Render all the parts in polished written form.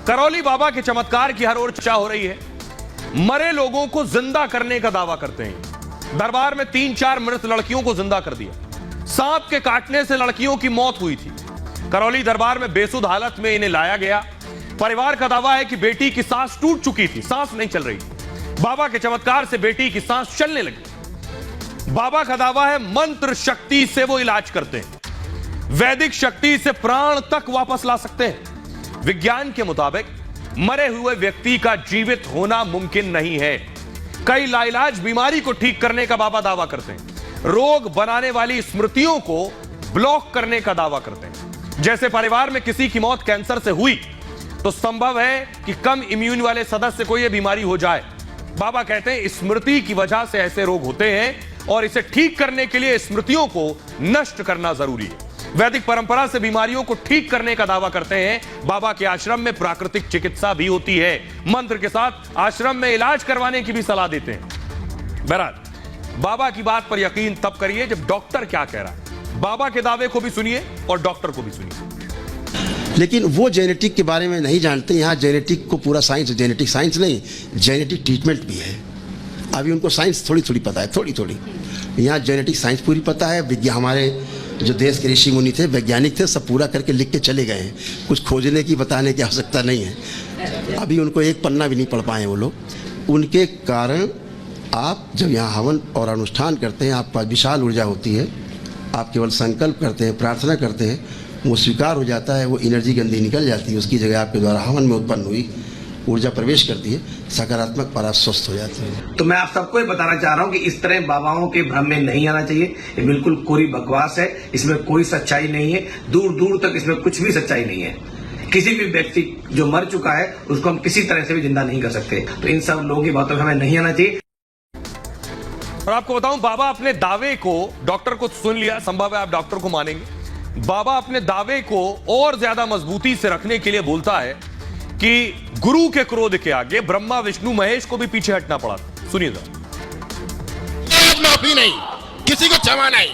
करौली बाबा के चमत्कार की हर ओर चर्चा हो रही है। मरे लोगों को जिंदा करने का दावा करते हैं। दरबार में 3-4 मृत लड़कियों को जिंदा कर दिया। सांप के काटने से लड़कियों की मौत हुई थी। करौली दरबार में बेसुध हालत में इन्हें लाया गया। परिवार का दावा है कि बेटी की सांस टूट चुकी थी, सांस नहीं चल रही थी। बाबा के चमत्कार से बेटी की सांस चलने लगी। बाबा का दावा है मंत्र शक्ति से वो इलाज करते हैं। वैदिक शक्ति से प्राण तक वापस ला सकते हैं। विज्ञान के मुताबिक मरे हुए व्यक्ति का जीवित होना मुमकिन नहीं है। कई लाइलाज बीमारी को ठीक करने का बाबा दावा करते हैं। रोग बनाने वाली स्मृतियों को ब्लॉक करने का दावा करते हैं। जैसे परिवार में किसी की मौत कैंसर से हुई तो संभव है कि कम इम्यून वाले सदस्य को यह बीमारी हो जाए। बाबा कहते हैं स्मृति की वजह से ऐसे रोग होते हैं और इसे ठीक करने के लिए स्मृतियों को नष्ट करना जरूरी है। वैदिक परंपरा से बीमारियों को ठीक करने का दावा करते हैं। बाबा के आश्रम में प्राकृतिक चिकित्सा भी होती है। मंत्र के साथ आश्रम में इलाज करवाने की भी सलाह देते हैं। बहरहाल बाबा की बात पर यकीन तब करिए जब डॉक्टर क्या कह रहा है। बाबा के दावे को भी सुनिए और डॉक्टर को भी सुनिए। लेकिन वो जेनेटिक के बारे में नहीं जानते। यहाँ जेनेटिक को पूरा साइंस, जेनेटिक साइंस नहीं, जेनेटिक ट्रीटमेंट भी है। अभी उनको साइंस थोड़ी थोड़ी पता है, थोड़ी थोड़ी। यहाँ जेनेटिक साइंस पूरी पता है। विज्ञान, हमारे जो देश के ऋषि मुनि थे, वैज्ञानिक थे, सब पूरा करके लिख के चले गए हैं। कुछ खोजने की, बताने की आवश्यकता नहीं है। अभी उनको एक पन्ना भी नहीं पढ़ पाए वो लोग। उनके कारण आप जब यहाँ हवन और अनुष्ठान करते हैं, आपका विशाल ऊर्जा होती है। आप केवल संकल्प करते हैं, प्रार्थना करते हैं, वो स्वीकार हो जाता है। वो एनर्जी गंदी निकल जाती है। उसकी जगह आपके द्वारा हवन में उत्पन्न हुई ऊर्जा प्रवेश करती है, सकारात्मक पर आप स्वस्थ हो जाते हैं। तो मैं आप सबको ये बताना चाह रहा हूँ कि इस तरह बाबाओं के भ्रम में नहीं आना चाहिए। ये बिल्कुल कोरी बकवास है। इसमें कोई सच्चाई नहीं है। दूर दूर तक इसमें कुछ भी सच्चाई नहीं है। किसी भी व्यक्ति जो मर चुका है उसको हम किसी तरह से भी जिंदा नहीं कर सकते। तो इन सब लोगों की बातों में हमें नहीं आना चाहिए। और आपको बताऊं, बाबा अपने दावे को, डॉक्टर को सुन लिया, संभव है आप डॉक्टर को मानेंगे। बाबा अपने दावे को और ज्यादा मजबूती से रखने के लिए बोलता है कि गुरु के क्रोध के आगे ब्रह्मा विष्णु महेश को भी पीछे हटना पड़ा। सुनिए जरा। माफी नहीं, किसी को क्षमा नहीं।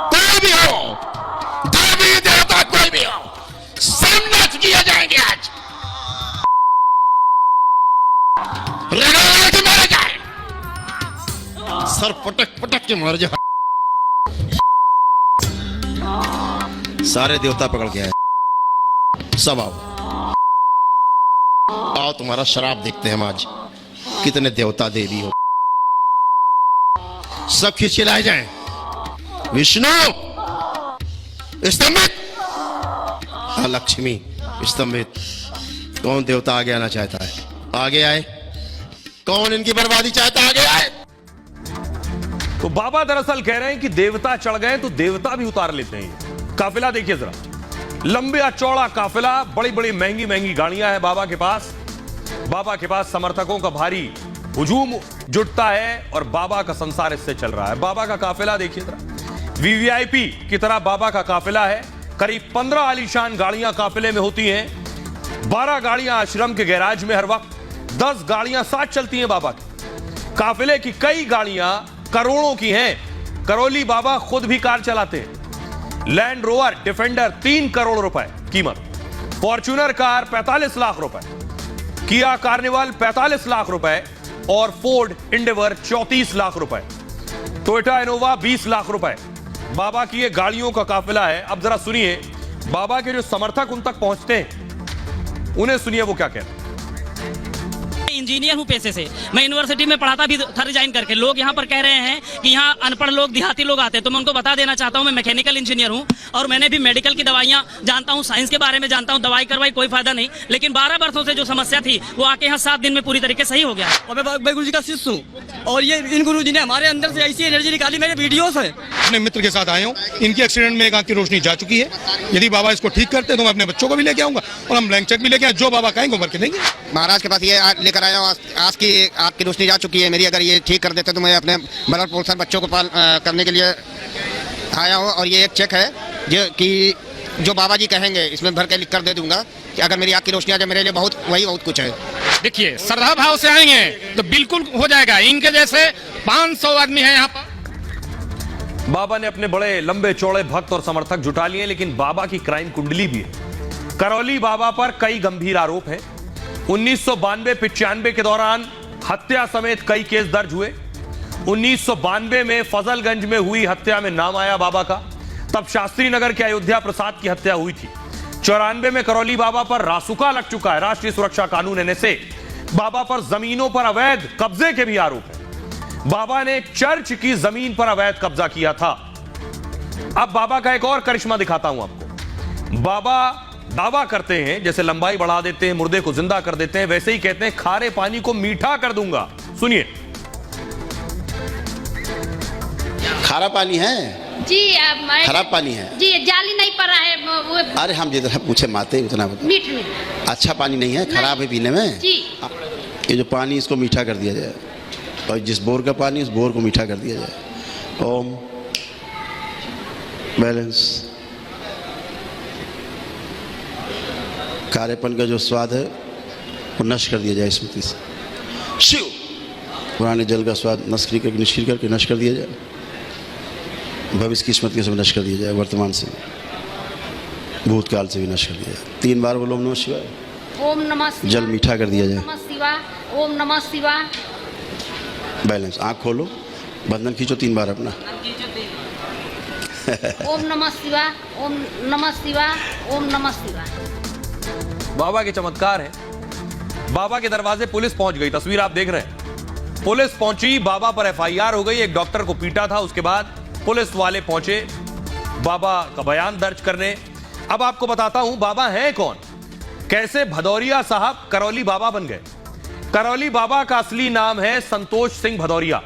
कोई भी हो, देवी देवता कोई भी हो, सब नष्ट किए जाएंगे आज। के मारे जाए, सर पटक पटक के मार जाए। सारे देवता पकड़ के आए। सब आओ, तुम्हारा शराब देखते हैं हम आज। कितने देवता देवी हो, सब खींच के लाए जाएं। विष्णु स्तंभित, लक्ष्मी स्तंभित। कौन देवता आगे आना चाहता है? आगे आए। कौन इनकी बर्बादी चाहता है? आगे आए। तो बाबा दरअसल कह रहे हैं कि देवता चढ़ गए तो देवता भी उतार लेते हैं। काफिला देखिए जरा, लंबा चौड़ा काफिला, बड़ी बड़ी महंगी महंगी गाड़ियां हैं बाबा के पास। बाबा के पास समर्थकों का भारी हुजूम जुटता है और बाबा का संसार इससे चल रहा है। बाबा का काफिला देखिए जरा, वीवीआईपी की तरह बाबा का काफिला है। करीब 15 आलीशान गाड़ियां काफिले में होती हैं। 12 गाड़ियां आश्रम के गैराज में हर वक्त, 10 गाड़ियां साथ चलती हैं बाबा की। काफिले की कई गाड़ियां करोड़ों की हैं। करौली बाबा खुद भी कार चलाते हैं। लैंड रोवर डिफेंडर 3 करोड़ रुपए कीमत, फॉर्च्यूनर कार 45 लाख रुपए, किया कार्निवल 45 लाख रुपए और फोर्ड इंडेवर 34 लाख रुपए, टोयोटा इनोवा 20 लाख रुपए। बाबा की ये गाड़ियों का काफिला है। अब जरा सुनिए बाबा के जो समर्थक उन तक पहुंचते हैं, उन्हें सुनिए वो क्या कहते हैं। इंजीनियर हूँ पेशे से। मैं यूनिवर्सिटी में पढ़ाता भी था रिजाइन करके। लोग यहाँ पर कह रहे हैं कि यहाँ अनपढ़ लोग, देहाती लोग आते हैं, तो मैं उनको बता देना चाहता हूँ मैं मैकेनिकल इंजीनियर हूँ और मैंने भी मेडिकल की दवाइयाँ जानता हूँ, साइंस के बारे में जानता हूँ। दवाई करवाई कोई फायदा नहीं, लेकिन 12 वर्षों से जो समस्या थी वो आके यहाँ 7 दिन में पूरी तरीके सही हो गया। और मैं गुरु जी का शिष्य हूँ और ये इन गुरु जी ने हमारे अंदर से ऐसी एनर्जी निकाली। मेरे वीडियोस है। अपने मित्र के साथ आया हूँ। इनकी एक्सीडेंट में एक आंख की रोशनी जा चुकी है। यदि बाबा इसको ठीक करते हैं तो मैं अपने बच्चों को भी लेके आऊंगा और हम ब्लैंक चेक भी लेके आए। जो बाबा कहेंगे भर के देंगे। महाराज के पास ये लेकर आया हूँ। आज की आपकी रोशनी जा चुकी है मेरी। अगर ये ठीक कर देते तो मैं अपने ब्लड पोषण बच्चों को करने के लिए आया हूँ। और ये एक चेक है जो बाबा जी कहेंगे इसमें भर के लिख कर दे दूंगा कि अगर मेरी आँख की रोशनी आ जाए, मेरे लिए वही बहुत कुछ है। देखिए, श्रद्धा भाव से आएंगे तो बिल्कुल हो जाएगा। इनके जैसे 500 आदमी है यहाँ पर। बाबा ने अपने बड़े लंबे चौड़े भक्त और समर्थक जुटा लिए, लेकिन बाबा की क्राइम कुंडली भी है। करौली बाबा पर कई गंभीर आरोप हैं। 1992-95 के दौरान हत्या समेत कई केस दर्ज हुए। 1992 में फजलगंज में हुई हत्या में नाम आया बाबा का, तब शास्त्री नगर के अयोध्या प्रसाद की हत्या हुई थी। 94 में करौली बाबा पर रासुका लग चुका है, राष्ट्रीय सुरक्षा कानून NSA। बाबा पर जमीनों पर अवैध कब्जे के भी आरोप है। बाबा ने चर्च की जमीन पर अवैध कब्जा किया था। अब बाबा का एक और करिश्मा दिखाता हूं आपको। बाबा दावा करते हैं, जैसे लंबाई बढ़ा देते हैं, मुर्दे को जिंदा कर देते हैं, वैसे ही कहते हैं खारे पानी को मीठा कर दूंगा। सुनिए। खारा पानी है जी, खराब पानी है जी, जाली नहीं पड़ा है वो अरे हम जितना पूछे माते उतना बता। मीठ मीठ अच्छा पानी नहीं है, खराब है पीने में। जी, ये जो पानी इसको मीठा कर दिया जाए, और जिस बोर का पानी उस बोर को मीठा कर दिया जाए। ओम बैलेंस। खारेपन का जो स्वाद है वो नष्ट कर दिया जाए स्मृति से। शिव पुराने जल का स्वाद निष्क्रिय करके नष्ट कर दिया जाए। भविष्य की स्मृति से नष्ट कर दिया जाए, वर्तमान से भूतकाल से भी नष्ट कर दिया जाए। 3 बार बोलो ओम नमः शिवाय। ओम नमः शिवाय। जल मीठा कर दिया जाए। नमः शिवाय, ओम नमः शिवाय। बैलेंस। आँख खोलो, बंधन खींचो 3 बार अपना। ओम नमः शिवाय, ओम नमः शिवाय, ओम नमः शिवाय। बाबा के चमत्कार है। बाबा के दरवाजे पुलिस पहुंच गई, तस्वीर आप देख रहे हैं। पुलिस पहुंची, बाबा पर FIR हो गई। एक डॉक्टर को पीटा था, उसके बाद पुलिस वाले पहुंचे बाबा का बयान दर्ज करने। अब आपको बताता हूं बाबा हैं कौन, कैसे भदौरिया साहब करौली बाबा बन गए। करौली बाबा का असली नाम है संतोष सिंह भदौरिया।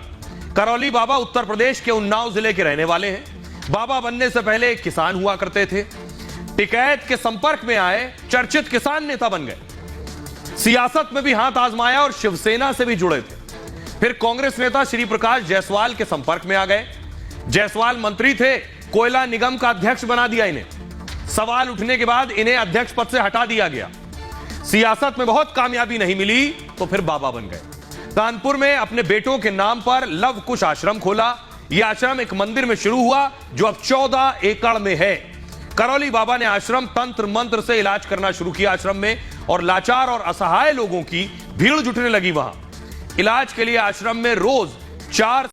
करौली बाबा उत्तर प्रदेश के उन्नाव जिले के रहने वाले हैं। बाबा बनने से पहले एक किसान हुआ करते थे। टिकैत के संपर्क में आए, चर्चित किसान नेता बन गए। सियासत में भी हाथ आजमाया और शिवसेना से भी जुड़े थे। फिर कांग्रेस नेता श्री प्रकाश जायसवाल के संपर्क में आ गए। जायसवाल मंत्री थे, कोयला निगम का अध्यक्ष बना दिया इन्हें। सवाल उठने के बाद इन्हें अध्यक्ष पद से हटा दिया गया। सियासत में बहुत कामयाबी नहीं मिली तो फिर बाबा बन गए। कानपुर में अपने बेटों के नाम पर लव कुश आश्रम खोला। यह आश्रम एक मंदिर में शुरू हुआ जो अब 14 एकड़ में है। करौली बाबा ने आश्रम तंत्र मंत्र से इलाज करना शुरू किया आश्रम में, और लाचार और असहाय लोगों की भीड़ जुटने लगी वहां। इलाज के लिए आश्रम में रोज 4